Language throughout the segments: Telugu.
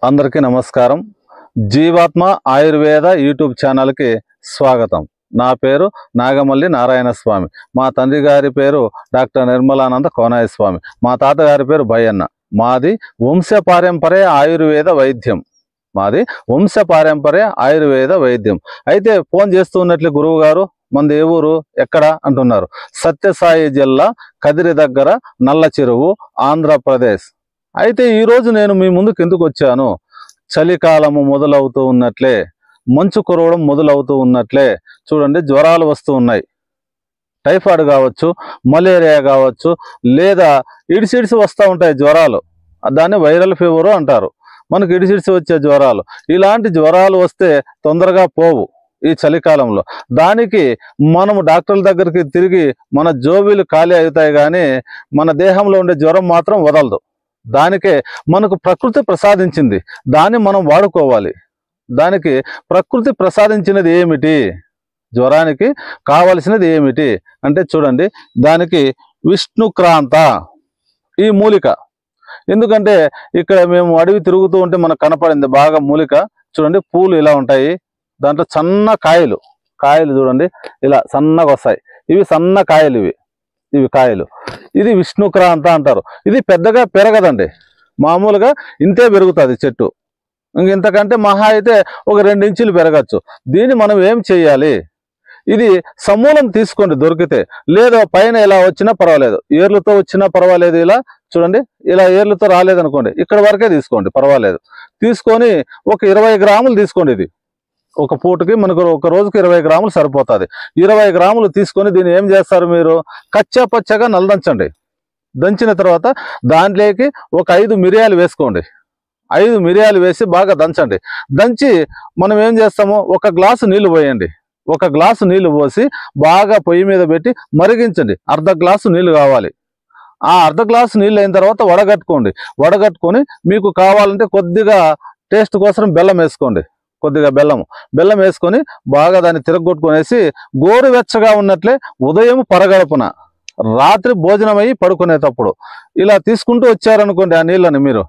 అందరికీ నమస్కారం. జీవాత్మ ఆయుర్వేద యూట్యూబ్ ఛానల్కి స్వాగతం. నా పేరు నాగమల్లి నారాయణ స్వామి. మా తండ్రి గారి పేరు డాక్టర్ నిర్మలానంద కోనాయ స్వామి. మా తాతగారి పేరు భయన్న. మాది వంశపారంపర్య ఆయుర్వేద వైద్యం. అయితే ఫోన్ చేస్తూ ఉన్నట్లు గురువు గారు మంది ఏ ఊరు ఎక్కడ అంటున్నారు. సత్యసాయి జిల్లా కదిరి దగ్గర నల్ల చెరువు, ఆంధ్రప్రదేశ్. అయితే ఈరోజు నేను మీ ముందుకు ఎందుకు వచ్చాను, చలికాలము మొదలవుతూ ఉన్నట్లే, మంచు కురవడం మొదలవుతూ ఉన్నట్లే చూడండి, జ్వరాలు వస్తూ ఉన్నాయి. టైఫాయిడ్ కావచ్చు, మలేరియా కావచ్చు, లేదా ఇడిసిడిసి వస్తూ ఉంటాయి జ్వరాలు. దాన్ని వైరల్ ఫీవరు అంటారు. మనకు ఇడిసిడిసి వచ్చే జ్వరాలు, ఇలాంటి జ్వరాలు వస్తే తొందరగా పోవు ఈ చలికాలంలో. దానికి మనము డాక్టర్ల దగ్గరికి తిరిగి మన జోబీలు ఖాళీ అవుతాయి, కానీ మన దేహంలో ఉండే జ్వరం మాత్రం వదలదు. దానికే మనకు ప్రకృతి ప్రసాదించింది, దాన్ని మనం వాడుకోవాలి. దానికి ప్రకృతి ప్రసాదించినది ఏమిటి, జ్వరానికి కావలసినది ఏమిటి అంటే చూడండి, దానికి విష్ణుక్రాంత ఈ మూలిక. ఎందుకంటే ఇక్కడ మేము అడవి తిరుగుతూ ఉంటే మనకు కనపడింది బాగా మూలిక. చూడండి, పూలు ఇలా ఉంటాయి, దాంట్లో సన్న కాయలు చూడండి ఇలా సన్నగా వస్తాయి. ఇవి సన్న కాయలు, ఇవి కాయలు. ఇది విష్ణుక్రాంత అంటారు. ఇది పెద్దగా పెరగదండి, మామూలుగా ఇంతే పెరుగుతుంది చెట్టు. ఇంతకంటే మహా అయితే ఒక 2 ఇంచులు పెరగచ్చు. దీన్ని మనం ఏం చేయాలి, ఇది సమూలం తీసుకోండి దొరికితే, లేదా పైన ఇలా వచ్చినా పర్వాలేదు, ఏర్లతో వచ్చినా పర్వాలేదు. ఇలా చూడండి, ఇలా ఏర్లతో రాలేదనుకోండి, ఇక్కడ వరకే తీసుకోండి పర్వాలేదు. తీసుకొని ఒక 20 గ్రాములు తీసుకోండి. ఇది ఒక పూటకి మనకు ఒక రోజుకి 20 గ్రాములు సరిపోతుంది. 20 గ్రాములు తీసుకొని దీన్ని ఏం చేస్తారు మీరు, కచ్చా పచ్చగా నల్లదంచండి. దంచిన తర్వాత దాంట్లోకి ఒక 5 మిరియాలు వేసుకోండి. 5 మిరియాలు వేసి బాగా దంచండి. దంచి మనం ఏం చేస్తాము, ఒక గ్లాసు నీళ్లు పోయండి. ఒక గ్లాసు నీళ్లు పోసి బాగా పొయ్యి మీద పెట్టి మరిగించండి. అర్ధ గ్లాసు నీళ్లు కావాలి. ఆ అర్ధ గ్లాసు నీళ్ళు అయిన తర్వాత వడగట్టుకోండి. వడగట్టుకొని మీకు కావాలంటే కొద్దిగా టేస్ట్ కోసం బెల్లం వేసుకోండి. కొద్దిగా బెల్లం వేసుకొని బాగా దాన్ని తిరగొట్టుకునేసి గోరువెచ్చగా ఉన్నట్లే ఉదయం పరగడుపున, రాత్రి భోజనం అయ్యి పడుకునేటప్పుడు ఇలా తీసుకుంటూ వచ్చారనుకోండి, ఆ నీళ్ళని మీరు,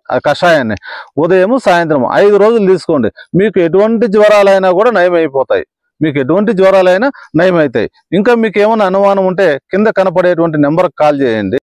ఆ కషాయాన్ని ఉదయం సాయంత్రం 5 రోజులు తీసుకోండి. మీకు ఎటువంటి జ్వరాలైనా కూడా నయమైపోతాయి. ఇంకా మీకు ఏమైనా అనుమానం ఉంటే కింద కనపడేటువంటి నెంబర్కి కాల్ చేయండి.